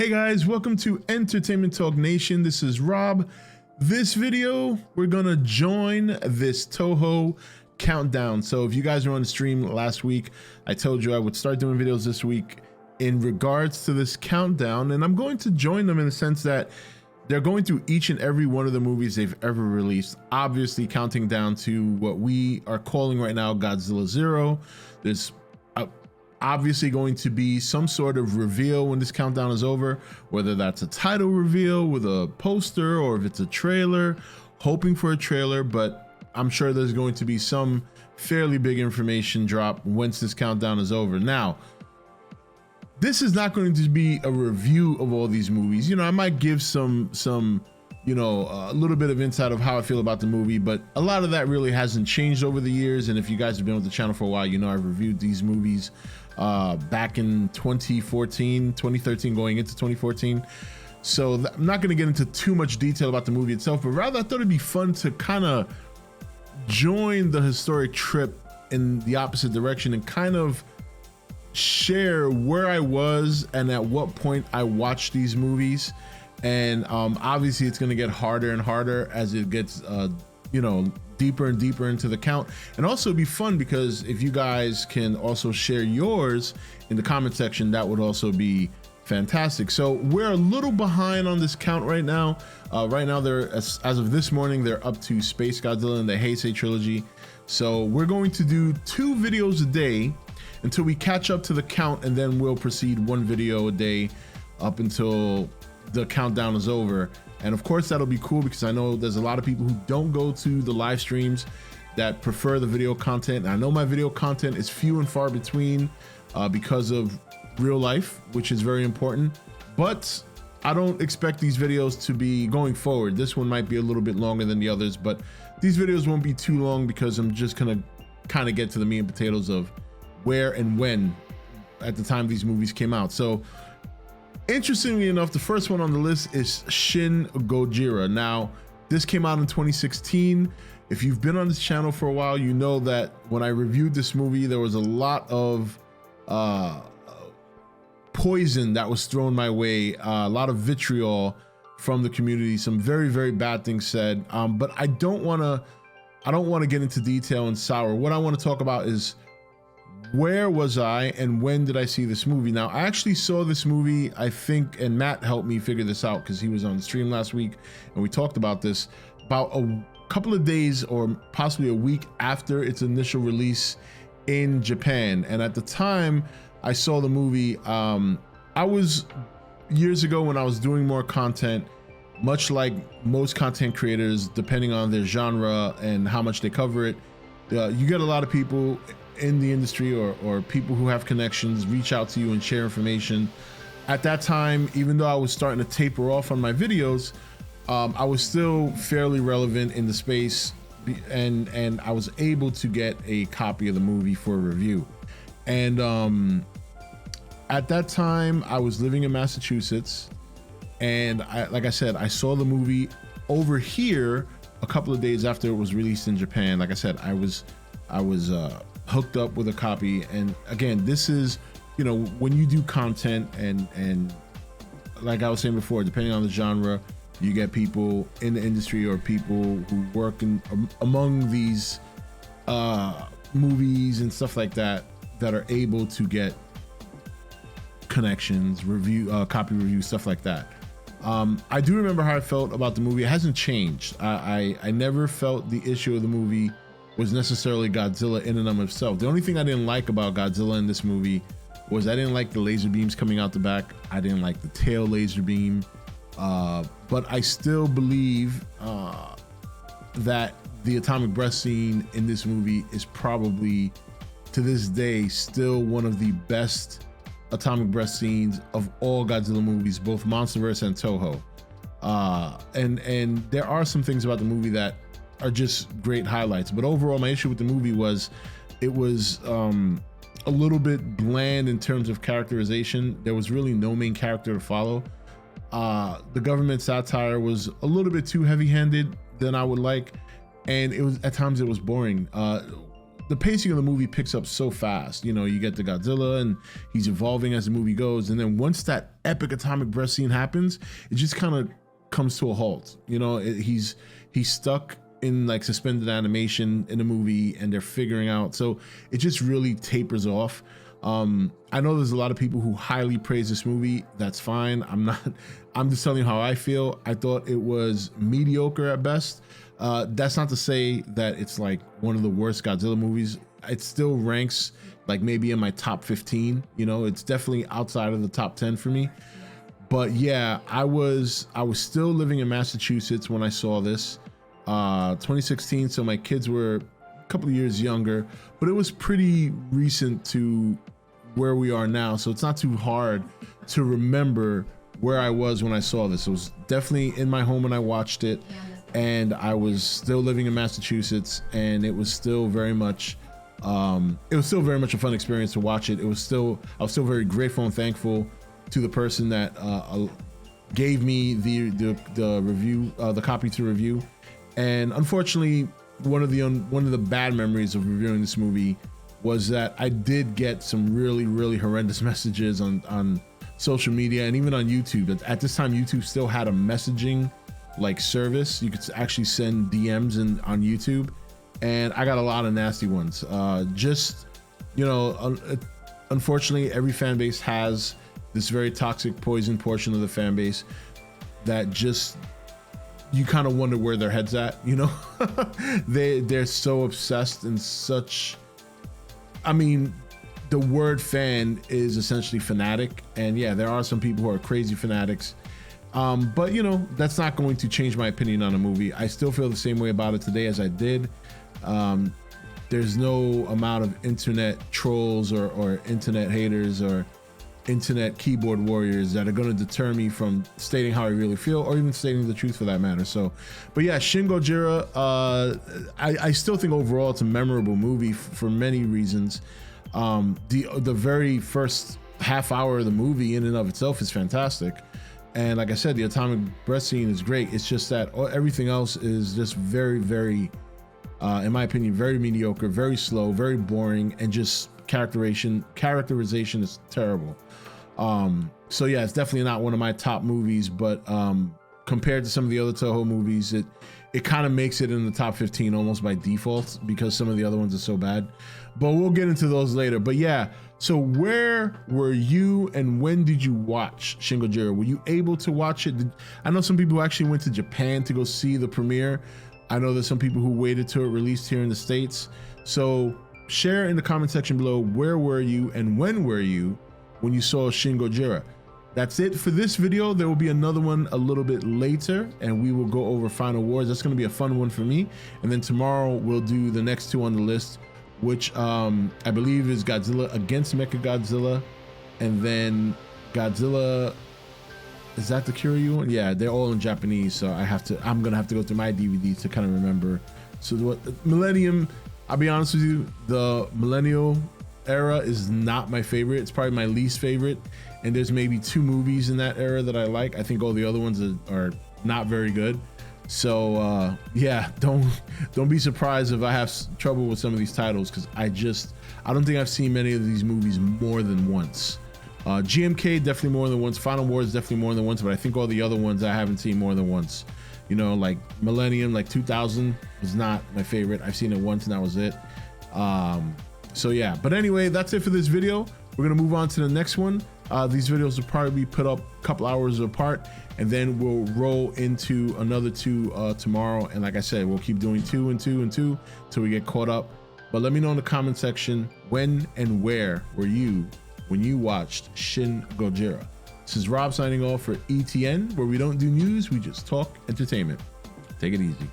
Hey guys, welcome to Entertainment Talk Nation. This is Rob. This video, we're gonna join this Toho countdown. So if you guys were on the stream last week, I told you I would start doing videos this week in regards to this countdown, and I'm going to join them in the sense that they're going through each and every one of the movies they've ever released, obviously counting down to what we are calling right now Godzilla Zero. There's obviously going to be some sort of reveal when this countdown is over, whether that's a title reveal with a poster or if it's a trailer, hoping for a trailer, but I'm sure there's going to be some fairly big information drop once this countdown is over. Now, this is not going to be a review of all these movies. You know, I might give some a little bit of insight of how I feel about the movie, but a lot of that really hasn't changed over the years. And if you guys have been with the channel for a while, you know I've reviewed these movies back in 2013 going into 2014. So I'm not going to get into too much detail about the movie itself, but rather I thought it'd be fun to kind of join the historic trip in the opposite direction and kind of share where I was and at what point I watched these movies. And obviously it's going to get harder and harder as it gets deeper and deeper into the count. And also be fun because if you guys can also share yours in the comment section, that would also be fantastic. So we're a little behind on this count right now. Right now they're as of this morning, they're up to Space Godzilla and the Heisei trilogy. So we're going to do 2 videos a day until we catch up to the count, and then we'll proceed 1 video a day up until the countdown is over. And of course that'll be cool because I know there's a lot of people who don't go to the live streams that prefer the video content. And I know my video content is few and far between because of real life, which is very important, but I don't expect these videos to be going forward. This one might be a little bit longer than the others, but these videos won't be too long because I'm just gonna kind of get to the meat and potatoes of where and when at the time these movies came out. So interestingly enough, the first one on the list is Shin Gojira. Now, this came out in 2016. If you've been on this channel for a while, you know that when I reviewed this movie, there was a lot of poison that was thrown my way, a lot of vitriol from the community, some very, very bad things said. But I don't want to get into detail and sour. What I want to talk about is where was I and when did I see this movie? Now, I actually saw this movie, I think, and Matt helped me figure this out because he was on the stream last week and we talked about this, about a couple of days or possibly a week after its initial release in Japan. And at the time I saw the movie, I was years ago when I was doing more content, much like most content creators, depending on their genre and how much they cover it, you get a lot of people in the industry or people who have connections reach out to you and share information. At that time, even though I was starting to taper off on my videos, I was still fairly relevant in the space, and I was able to get a copy of the movie for a review. And at that time I was living in Massachusetts, and like I said, I saw the movie over here a couple of days after it was released in Japan. Like I said, I was hooked up with a copy. And again, this is, when you do content and like I was saying before, depending on the genre, you get people in the industry or people who work among these movies and stuff like that are able to get connections, copy review, stuff like that. I do remember how I felt about the movie. It hasn't changed. I never felt the issue of the movie was necessarily Godzilla in and of itself. The only thing I didn't like about Godzilla in this movie was I didn't like the laser beams coming out the back. I didn't like the tail laser beam, but I still believe that the atomic breath scene in this movie is probably, to this day, still one of the best atomic breath scenes of all Godzilla movies, both MonsterVerse and Toho. And there are some things about the movie that are just great highlights, but overall my issue with the movie was it was a little bit bland in terms of characterization. There was really no main character to follow. The government satire was a little bit too heavy-handed than I would like, and it was at times it was boring. the pacing of the movie picks up so fast. You know, you get the Godzilla and he's evolving as the movie goes, and then once that epic atomic breath scene happens, it just kind of comes to a halt. You know, he's stuck in like suspended animation in the movie, and they're figuring out, so it just really tapers off. I know there's a lot of people who highly praise this movie. That's fine. I'm just telling you how I feel. I thought it was mediocre at best. That's not to say that it's like one of the worst Godzilla movies. It still ranks like maybe in my top 15. You know, it's definitely outside of the top 10 for me. But yeah, I was still living in Massachusetts when I saw this, 2016. So my kids were a couple of years younger, but it was pretty recent to where we are now. So it's not too hard to remember where I was when I saw this. It was definitely in my home when I watched it, and I was still living in Massachusetts, and it was still very much a fun experience to watch it. I was still very grateful and thankful to the person that gave me the review, the copy to review. And unfortunately, one of the bad memories of reviewing this movie was that I did get some really horrendous messages on social media and even on YouTube. At this time, YouTube still had a messaging like service. You could actually send DMs on YouTube, and I got a lot of nasty ones. Just, you know, unfortunately, every fan base has this very toxic poison portion of the fan base that just, you kind of wonder where their head's at, you know. They're so obsessed and such, I mean, the word fan is essentially fanatic, and yeah, there are some people who are crazy fanatics, but you know, that's not going to change my opinion on a movie. I still feel the same way about it today as I did. There's no amount of internet trolls or internet haters or internet keyboard warriors that are going to deter me from stating how I really feel, or even stating the truth for that matter. So, but yeah, Shin Gojira, I still think overall it's a memorable movie for many reasons. The very first half hour of the movie in and of itself is fantastic, and like I said, the atomic breath scene is great. It's just that everything else is just very in my opinion, very mediocre, very slow, very boring, and just characterization is terrible. So yeah, it's definitely not one of my top movies, but compared to some of the other Toho movies, it kind of makes it in the top 15 almost by default, because some of the other ones are so bad. But we'll get into those later. But yeah, so where were you and when did you watch Shin Gojira? Were you able to watch it? I know some people actually went to Japan to go see the premiere. I know there's some people who waited till it released here in the States. So share in the comment section below, where were you and when were you when you saw Shin Gojira? That's it for this video. There will be another one a little bit later, and we will go over final awards. That's going to be a fun one for me. And then tomorrow we'll do the next two on the list, which I believe is Godzilla against Mechagodzilla, and then Godzilla, is that the Kiryu one? Yeah, they're all in Japanese, so I'm gonna have to go through my DVD to kind of remember. So what Millennium, I'll be honest with you, the Millennial era is not my favorite. It's probably my least favorite, and there's maybe 2 movies in that era that I like. I think all the other ones are not very good. So yeah, don't be surprised if I have trouble with some of these titles, because I don't think I've seen many of these movies more than once. GMK definitely more than once. Final Wars definitely more than once, but I think all the other ones I haven't seen more than once. You know, like Millennium, like 2000 was not my favorite. I've seen it once and that was it. So yeah, but anyway, that's it for this video. We're gonna move on to the next one. These videos will probably be put up a couple hours apart, and then we'll roll into another 2 tomorrow. And like I said, we'll keep doing 2 and 2 and 2 till we get caught up. But let me know in the comment section, when and where were you when you watched Shin Gojira? This is Rob signing off for E.T.N, where we don't do news, we just talk entertainment. Take it easy.